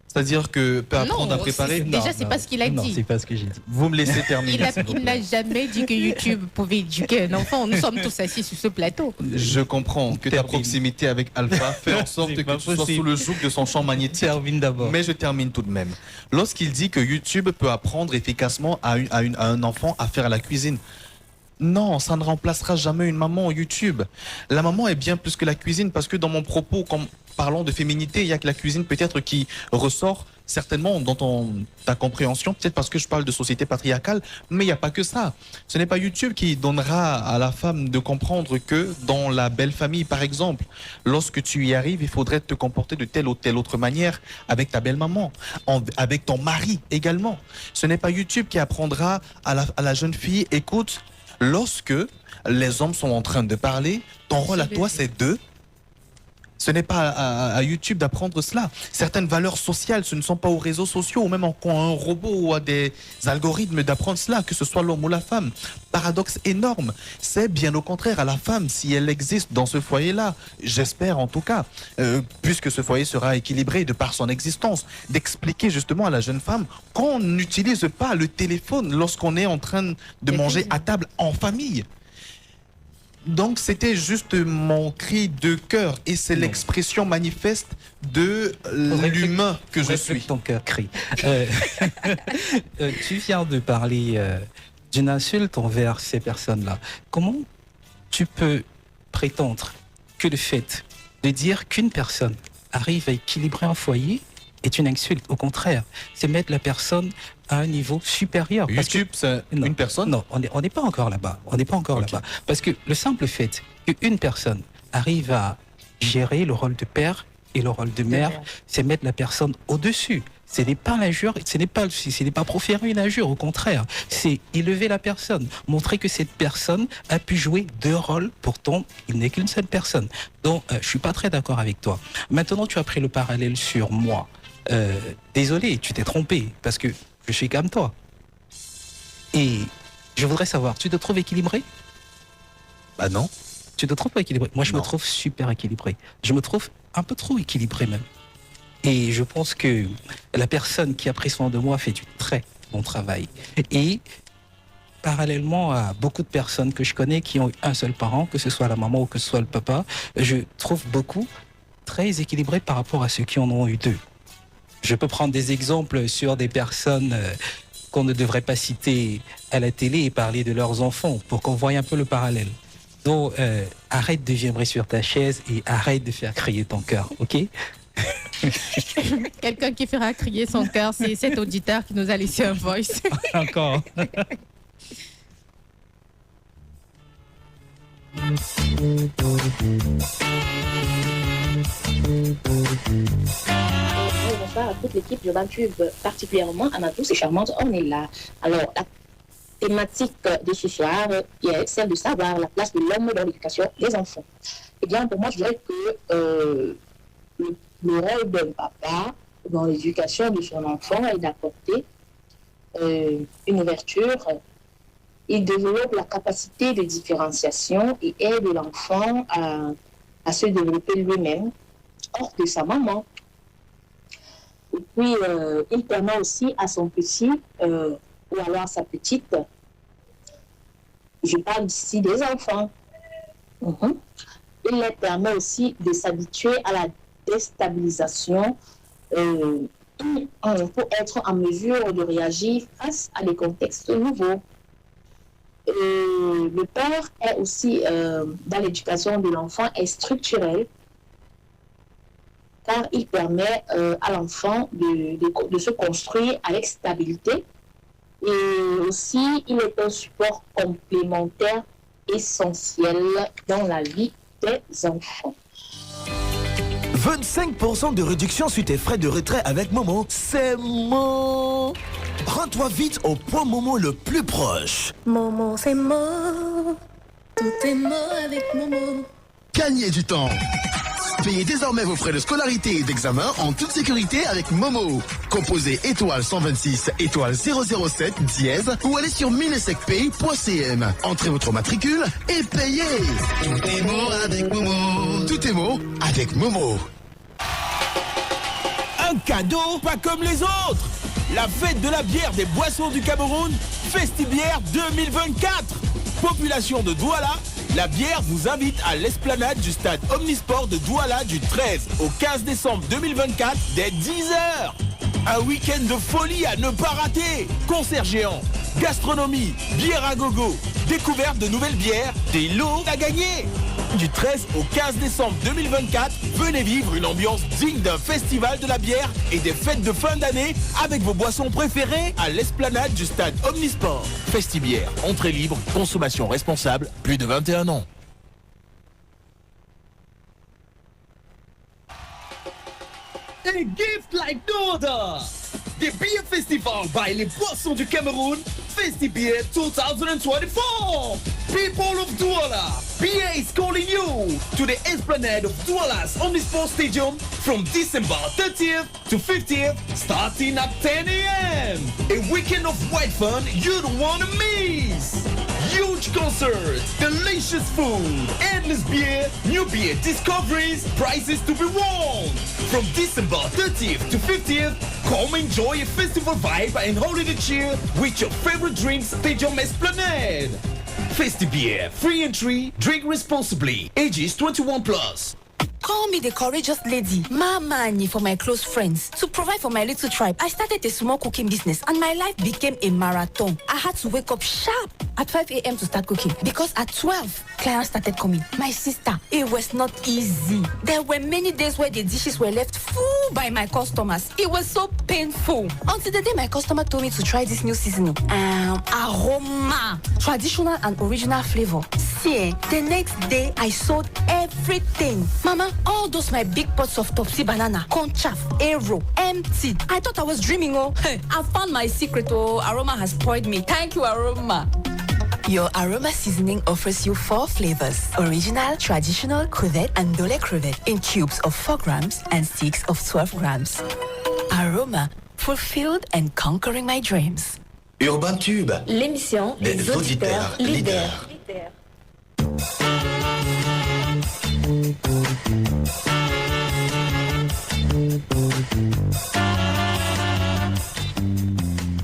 C'est-à-dire que peut apprendre à préparer. Déjà, c'est pas ce qu'il a non, dit. c'est pas ce que j'ai dit. Vous me laissez terminer. Il n'a jamais dit que YouTube pouvait éduquer un enfant. Nous sommes tous assis sur ce plateau. Je comprends que ta proximité avec Alpha fait en sorte que tu sois sous le joug de son champ magnétique. Termine d'abord. Mais je termine tout de même. Lorsqu'il dit que YouTube peut apprendre efficacement à un enfant à faire la cuisine, non, ça ne remplacera jamais une maman YouTube. La maman est bien plus que la cuisine, parce que dans mon propos, comme parlons de féminité, il y a que la cuisine peut-être qui ressort certainement dans ta compréhension, peut-être parce que je parle de société patriarcale, mais il n'y a pas que ça. Ce n'est pas YouTube qui donnera à la femme de comprendre que dans la belle famille, par exemple, lorsque tu y arrives, il faudrait te comporter de telle ou telle autre manière avec ta belle-maman, avec ton mari également. Ce n'est pas YouTube qui apprendra à la jeune fille, écoute, Lorsque les hommes sont en train de parler, ton rôle à toi, c'est de... Ce n'est pas à YouTube d'apprendre cela. Certaines valeurs sociales, ce ne sont pas aux réseaux sociaux ou même à un robot ou à des algorithmes d'apprendre cela, que ce soit l'homme ou la femme. Paradoxe énorme. C'est bien au contraire à la femme, si elle existe dans ce foyer-là, j'espère en tout cas, puisque ce foyer sera équilibré de par son existence, d'expliquer justement à la jeune femme qu'on n'utilise pas le téléphone lorsqu'on est en train de manger à table en famille. Donc c'était juste mon cri de cœur et c'est l'expression manifeste de l'humain que je suis. Ton cœur crie. Tu viens de parler d'une insulte envers ces personnes-là. Comment tu peux prétendre que le fait de dire qu'une personne arrive à équilibrer un foyer est une insulte? Au contraire, c'est mettre la personne à un niveau supérieur. YouTube, c'est une personne? Non, on n'est pas encore là-bas. On n'est pas encore là-bas. Parce que le simple fait qu'une personne arrive à gérer le rôle de père et le rôle de mère, c'est mettre la personne au-dessus. Ce n'est pas l'injure, ce n'est pas proférer une injure, au contraire. C'est élever la personne, montrer que cette personne a pu jouer deux rôles, pourtant il n'est qu'une seule personne. Donc je suis pas très d'accord avec toi. Maintenant tu as pris le parallèle sur moi. Désolé, tu t'es trompé, parce que je suis comme toi. Et je voudrais savoir, tu te trouves équilibré? Bah non. Tu te trouves pas équilibré? Moi je Non. me trouve super équilibré. Je me trouve un peu trop équilibré même. Et je pense que la personne qui a pris soin de moi fait du très bon travail. Et parallèlement à beaucoup de personnes que je connais qui ont un seul parent, que ce soit la maman ou que ce soit le papa, je trouve beaucoup très équilibrés par rapport à ceux qui en ont eu deux. Je peux prendre des exemples sur des personnes qu'on ne devrait pas citer à la télé et parler de leurs enfants pour qu'on voie un peu le parallèle. Donc, arrête de vibrer sur ta chaise et arrête de faire crier ton cœur, ok? Quelqu'un qui fera crier son cœur, c'est cet auditeur qui nous a laissé un voice. Encore. Bonsoir à toute l'équipe de Bantube, particulièrement à ma douce et charmante Ornella. Alors, la thématique de ce soir est celle de savoir la place de l'homme dans l'éducation des enfants. Eh bien, pour moi, je dirais que le rôle d'un papa dans l'éducation de son enfant est d'apporter une ouverture. Il développe la capacité de différenciation et aide l'enfant à se développer lui-même hors de sa maman. Et puis, il permet aussi à son petit ou alors à sa petite, je parle ici des enfants, il leur permet aussi de s'habituer à la déstabilisation pour être en mesure de réagir face à des contextes nouveaux. Le père est aussi, dans l'éducation de l'enfant, est structurel, car il permet à l'enfant de se construire avec stabilité. Et aussi, il est un support complémentaire essentiel dans la vie des enfants. 25% de réduction sur tes frais de retrait avec Momo, c'est mon... Rends-toi vite au point Momo le plus proche. Momo, c'est mort. Tout est mort avec Momo. Gagnez du temps. Payez désormais vos frais de scolarité et d'examen en toute sécurité avec Momo. Composez étoile 126 étoile 007 dièse ou allez sur minesecpay.cm. Entrez votre matricule et payez. Tout est mot avec Momo. Tout est mot avec Momo. Un cadeau pas comme les autres. La fête de la bière des boissons du Cameroun, Festibière 2024. Population de Douala, la bière vous invite à l'esplanade du stade Omnisport de Douala du 13 au 15 décembre 2024 dès 10h. Un week-end de folie à ne pas rater. Concert géant, gastronomie, bière à gogo, découverte de nouvelles bières, des lots à gagner. Du 13 au 15 décembre 2024, venez vivre une ambiance digne d'un festival de la bière et des fêtes de fin d'année avec vos boissons préférées à l'esplanade du stade Omnisport. Festibière, entrée libre, consommation responsable, plus de 21 ans. A gift like no other. the Beer Festival by les Boissons du Cameroun, FestiBeer 2024. People of Douala, Beer is calling you to the Esplanade of Douala's Omnisport Stadium from December 30th to 50th, starting at 10 a.m. A weekend of white fun you don't want to miss. Huge concerts, delicious food, endless beer, new beer discoveries, prizes to be won. From December 30th to 50th, come enjoy a festival vibe and holiday cheer with your favorite drinks, Stadium Esplanade. FestiBeer, free entry, drink responsibly, ages 21 plus. Call me the courageous lady, Mama Annie, for my close friends. To provide for my little tribe, I started a small cooking business and my life became a marathon. I had to wake up sharp at 5 a.m. to start cooking because at 12, clients started coming. My sister, it was not easy. There were many days where the dishes were left full by my customers. It was so painful. Until the day my customer told me to try this new seasoning. Aroma. Traditional and original flavor. See, the next day I sold everything. Mama, all those my big pots of Topsy banana, conchaff, Aero, empty. I thought I was dreaming, oh. I found my secret, oh. Aroma has spoiled me. Thank you, Aroma. Your Aroma seasoning offers you 4 flavors: original, traditional, crevette, and dole crevette in cubes of 4 grams and sticks of 12 grams. Aroma, fulfilled and conquering my dreams. Urban Tube, L'émission des auditeurs leaders.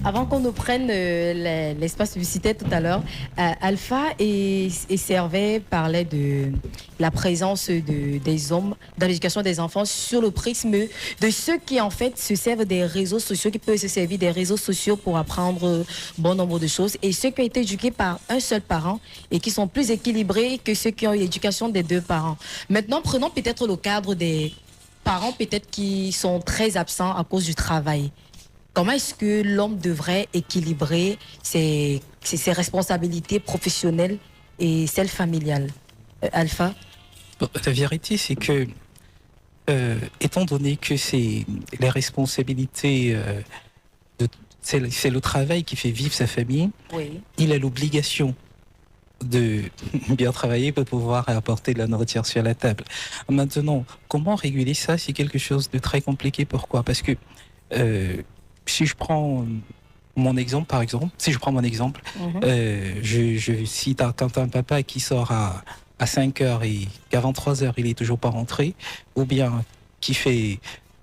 Avant qu'on nous prenne l'espace publicitaire tout à l'heure, Alpha et Servet parlaient de la présence des hommes dans l'éducation des enfants sur le prisme de ceux qui en fait se servent des réseaux sociaux, qui peuvent se servir des réseaux sociaux pour apprendre bon nombre de choses, et ceux qui ont été éduqués par un seul parent et qui sont plus équilibrés que ceux qui ont eu l'éducation des 2 parents. Maintenant, prenons peut-être le cadre des parents peut-être qui sont très absents à cause du travail. Comment est-ce que l'homme devrait équilibrer ses responsabilités professionnelles et celles familiales? Alpha? La vérité, c'est que, étant donné que c'est les responsabilités, c'est le travail qui fait vivre sa famille, Oui. il a l'obligation de bien travailler pour pouvoir apporter de la nourriture sur la table. Maintenant, comment réguler ça? C'est quelque chose de très compliqué. Pourquoi? Parce que si je prends mon exemple, par exemple, si t'as un papa qui sort à 5 heures et qu'avant 3 heures, il est toujours pas rentré, ou bien qui fait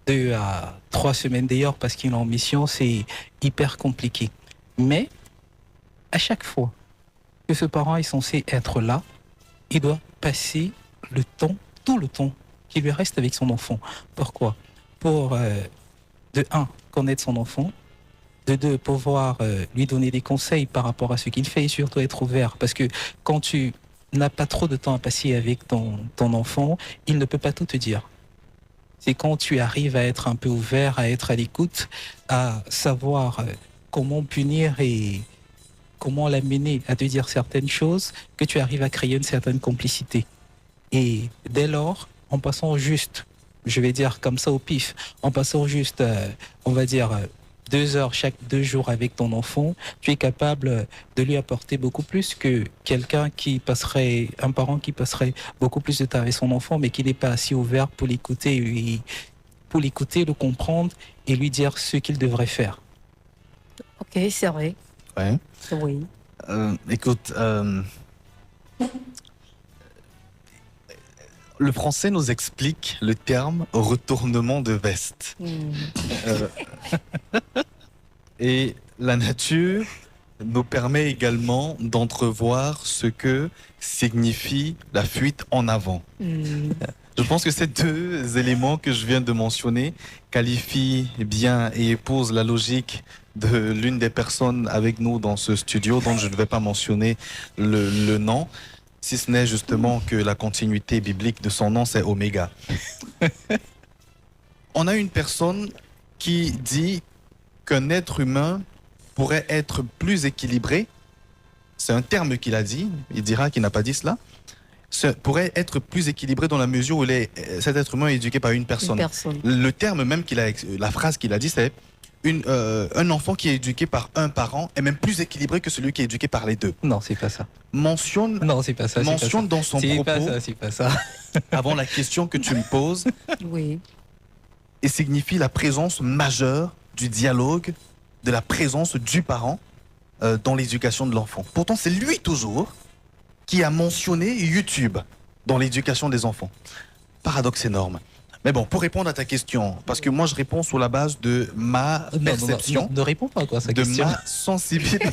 2 à 3 semaines d'ailleurs parce qu'il est en mission, c'est hyper compliqué. Mais, à chaque fois que ce parent est censé être là, il doit passer le temps, tout le temps qui lui reste avec son enfant. Pourquoi? Pour, de 1, connaître son enfant, de 2, pouvoir lui donner des conseils par rapport à ce qu'il fait et surtout être ouvert. Parce que quand tu n'as pas trop de temps à passer avec ton enfant, il ne peut pas tout te dire. C'est quand tu arrives à être un peu ouvert, à être à l'écoute, à savoir comment punir et comment l'amener à te dire certaines choses, que tu arrives à créer une certaine complicité. Et dès lors, en passant juste, je vais dire comme ça au pif, en passant juste, on va dire, 2 heures chaque 2 jours avec ton enfant, tu es capable de lui apporter beaucoup plus que un parent qui passerait beaucoup plus de temps avec son enfant, mais qui n'est pas assez ouvert pour l'écouter, le comprendre et lui dire ce qu'il devrait faire. Ok, c'est vrai. Ouais. Oui. Écoute, le français nous explique le terme retournement de veste. Et la nature nous permet également d'entrevoir ce que signifie la fuite en avant. Je pense que ces 2 éléments que je viens de mentionner qualifient bien et épousent la logique de l'une des personnes avec nous dans ce studio, dont je ne vais pas mentionner le nom, si ce n'est justement que la continuité biblique de son nom, c'est Oméga. On a une personne qui dit qu'un être humain pourrait être plus équilibré. C'est un terme qu'il a dit, il dira qu'il n'a pas dit cela. Pourrait être plus équilibré dans la mesure où cet être humain est éduqué par une personne. Le terme même la phrase qu'il a dit, c'est un enfant qui est éduqué par un parent est même plus équilibré que celui qui est éduqué par les deux. Non, c'est pas ça. Mentionne Non, c'est pas ça. mentionne dans son C'est pas propos, ça, c'est pas ça. avant la question que tu me poses, Oui. et signifie la présence majeure du dialogue, de la présence du parent dans l'éducation de l'enfant. Pourtant, c'est lui toujours qui a mentionné YouTube dans l'éducation des enfants. Paradoxe énorme. Mais bon, pour répondre à ta question, parce que moi je réponds sur la base de ma perception, Ne réponds pas quoi à sa de question. ma sensibilité.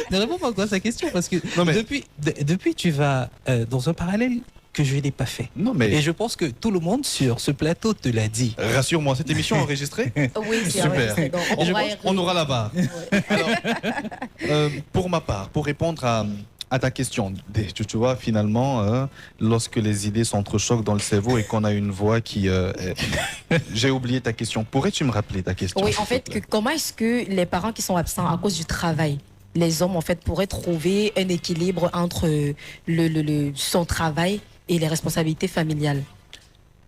Ne réponds pas quoi à sa question parce que Non, mais- depuis tu vas dans un parallèle que je n'ai pas fait. Non mais Et je pense que tout le monde sur ce plateau te l'a dit. rassure-moi, cette émission est enregistrée. Oui, c'est Super. enregistré, donc Et je va pense y qu'on aura la barre. Alors, pour ma part, pour répondre à ta question, tu vois, finalement, lorsque les idées s'entrechoquent dans le cerveau et qu'on a une voix qui... J'ai oublié ta question. Pourrais-tu me rappeler ta question? Oui, s'il en te fait, plaît comment est-ce que les parents qui sont absents à cause du travail, les hommes, en fait, pourraient trouver un équilibre entre son travail et les responsabilités familiales?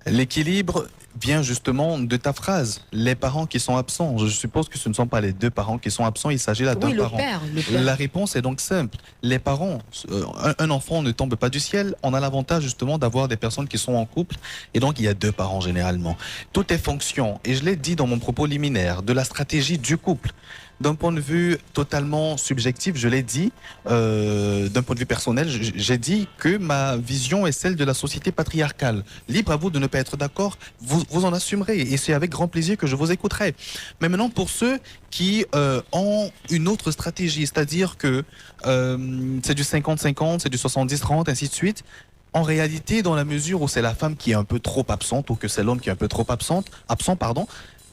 L'équilibre vient justement de ta phrase. Les parents qui sont absents. Je suppose que ce ne sont pas les deux parents qui sont absents, il s'agit là d'un Oui, le parent. père, le père. La réponse est donc simple. Les parents, un enfant ne tombe pas du ciel. On a l'avantage justement d'avoir des personnes qui sont en couple. Et donc, il y a deux parents généralement. Tout est fonction, et je l'ai dit dans mon propos liminaire, de la stratégie du couple. D'un point de vue totalement subjectif, je l'ai dit, d'un point de vue personnel, j'ai dit que ma vision est celle de la société patriarcale. Libre à vous de ne pas être d'accord, vous en assumerez, et c'est avec grand plaisir que je vous écouterai. Mais maintenant, pour ceux qui ont une autre stratégie, c'est-à-dire que c'est du 50-50, c'est du 70-30, ainsi de suite, en réalité, dans la mesure où c'est la femme qui est un peu trop absente, ou que c'est l'homme qui est un peu trop absent,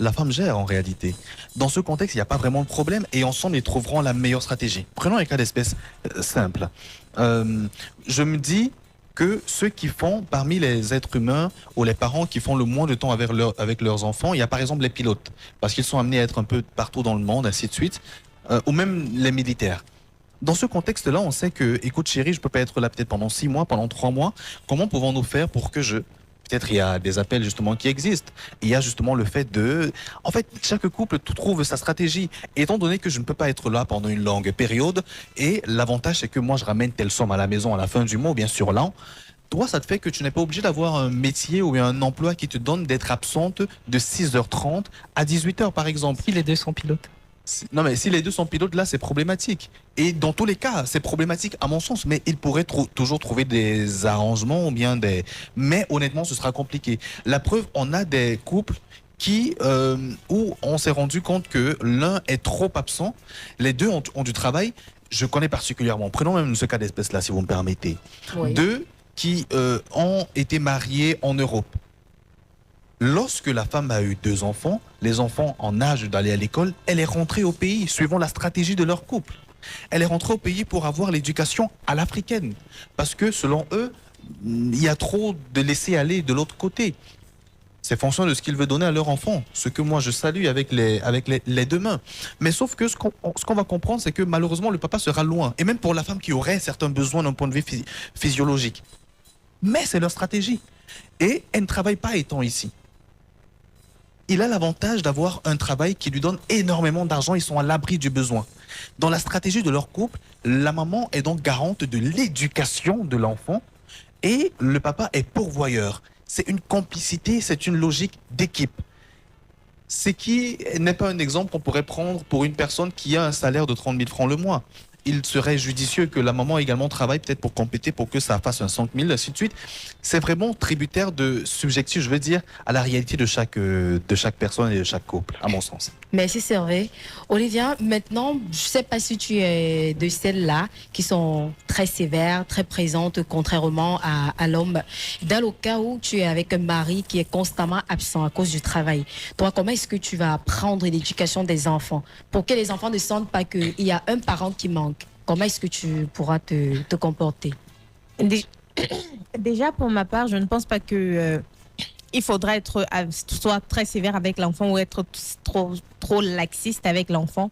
la femme gère en réalité. Dans ce contexte, il n'y a pas vraiment de problème et ensemble, ils trouveront la meilleure stratégie. Prenons un cas d'espèce simple. Je me dis que ceux qui font, parmi les êtres humains ou les parents qui font le moins de temps avec leurs enfants, il y a par exemple les pilotes, parce qu'ils sont amenés à être un peu partout dans le monde, ainsi de suite, ou même les militaires. Dans ce contexte-là, on sait que, écoute chérie, je peux pas être là peut-être pendant 6 mois, pendant 3 mois. Comment pouvons-nous faire pour que peut-être il y a des appels justement qui existent. Il y a justement le fait de... En fait, chaque couple trouve sa stratégie. Étant donné que je ne peux pas être là pendant une longue période, et l'avantage c'est que moi je ramène telle somme à la maison à la fin du mois ou bien sur l'an, toi ça te fait que tu n'es pas obligé d'avoir un métier ou un emploi qui te donne d'être absente de 6h30 à 18h par exemple. Si les deux sont pilotes. Non mais si les deux sont pilotes, là c'est problématique. Et dans tous les cas, c'est problématique à mon sens, mais ils pourraient toujours trouver des arrangements ou bien des... Mais honnêtement, ce sera compliqué. La preuve, on a des couples où on s'est rendu compte que l'un est trop absent, les deux ont du travail. Je connais particulièrement, prenons même ce cas d'espèce-là si vous me permettez. Oui. Deux qui ont été mariés en Europe. Lorsque la femme a eu 2 enfants, les enfants en âge d'aller à l'école, elle est rentrée au pays suivant la stratégie de leur couple. Elle est rentrée au pays pour avoir l'éducation à l'africaine. Parce que selon eux, il y a trop de laisser aller de l'autre côté. C'est fonction de ce qu'ils veulent donner à leur enfant. Ce que moi je salue avec les deux mains. Mais sauf que ce qu'on va comprendre, c'est que malheureusement le papa sera loin. Et même pour la femme qui aurait certains besoins d'un point de vue physiologique. Mais c'est leur stratégie. Et elle ne travaille pas étant ici. Il a l'avantage d'avoir un travail qui lui donne énormément d'argent. Ils sont à l'abri du besoin. Dans la stratégie de leur couple, la maman est donc garante de l'éducation de l'enfant et le papa est pourvoyeur. C'est une complicité, c'est une logique d'équipe. Ce qui n'est pas un exemple qu'on pourrait prendre pour une personne qui a un salaire de 30 000 francs le mois. Il serait judicieux que la maman également travaille peut-être pour compléter, pour que ça fasse un 5 000, ainsi de suite. C'est vraiment tributaire de subjectif, je veux dire, à la réalité de chaque personne et de chaque couple, à mon sens. Merci Servé. Olivia, maintenant, je ne sais pas si tu es de celles-là qui sont très sévères, très présentes, contrairement à l'homme. Dans le cas où tu es avec un mari qui est constamment absent à cause du travail, toi, comment est-ce que tu vas prendre l'éducation des enfants pour que les enfants ne sentent pas qu'il y a un parent qui manque? Comment est-ce que tu pourras te comporter? Déjà, pour ma part, je ne pense pas que il faudra être soit très sévère avec l'enfant ou être trop laxiste avec l'enfant.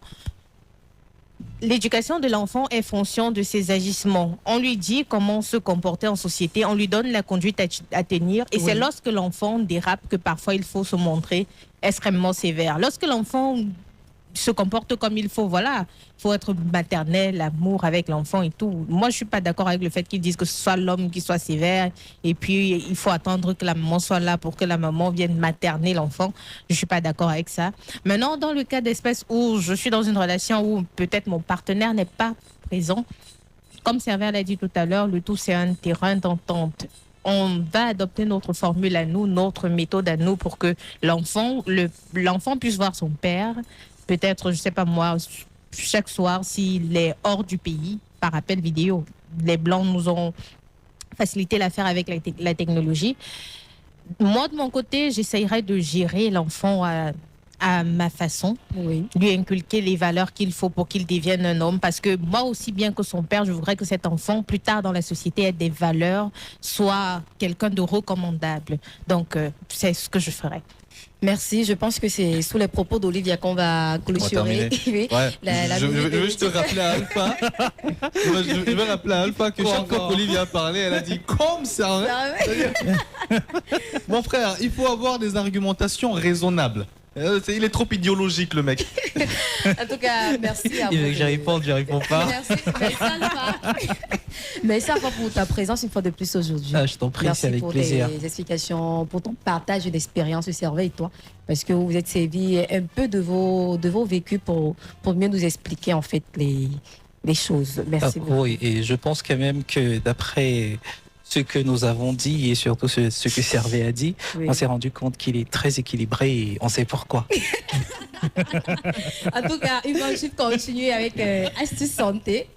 l'éducation de l'enfant est fonction de ses agissements. On lui dit comment se comporter en société, on lui donne la conduite à tenir. Et c'est lorsque l'enfant dérape que parfois il faut se montrer extrêmement sévère. Lorsque l'enfant se comporte comme il faut, voilà, il faut être maternel, amour avec l'enfant et tout. Moi, je suis pas d'accord avec le fait qu'ils disent que ce soit l'homme qui soit sévère et puis il faut attendre que la maman soit là pour que la maman vienne materner l'enfant. Je suis pas d'accord avec ça. Maintenant, dans le cas d'espèce où je suis dans une relation où peut-être mon partenaire n'est pas présent, comme Server l'a dit tout à l'heure, le tout c'est un terrain d'entente. On va adopter notre formule à nous, notre méthode à nous pour que l'enfant puisse voir son père. Peut-être, je sais pas moi, chaque soir, s'il est hors du pays, par appel vidéo. Les Blancs nous ont facilité l'affaire avec la technologie. Moi, de mon côté, j'essayerais de gérer l'enfant à ma façon, lui inculquer les valeurs qu'il faut pour qu'il devienne un homme. Parce que moi, aussi bien que son père, je voudrais que cet enfant, plus tard dans la société, ait des valeurs, soit quelqu'un de recommandable. Donc, c'est ce que je ferais. Merci, je pense que c'est sous les propos d'Olivia qu'on va clôturer. Oui, je veux juste te rappeler à Alpha. Je vais rappeler à Alpha que chaque fois qu'Olivia a parlé, elle a dit comme ça. Mon frère, il faut avoir des argumentations raisonnables. Il est trop idéologique, le mec. En tout cas, merci à vous. Je réponds pas. Merci Alpha. Merci Alpha pour ta présence une fois de plus aujourd'hui. Je t'en prie, c'est avec plaisir. Merci pour tes explications, pour ton partage d'expérience, Servet et toi. Parce que vous vous êtes servi un peu de vos vécus pour mieux nous expliquer en fait les choses. Merci beaucoup. Oui, et je pense quand même que d'après ce que nous avons dit et surtout ce que Servet a dit, on s'est rendu compte qu'il est très équilibré et on sait pourquoi. En tout cas, il va juste continuer avec Astuce Santé.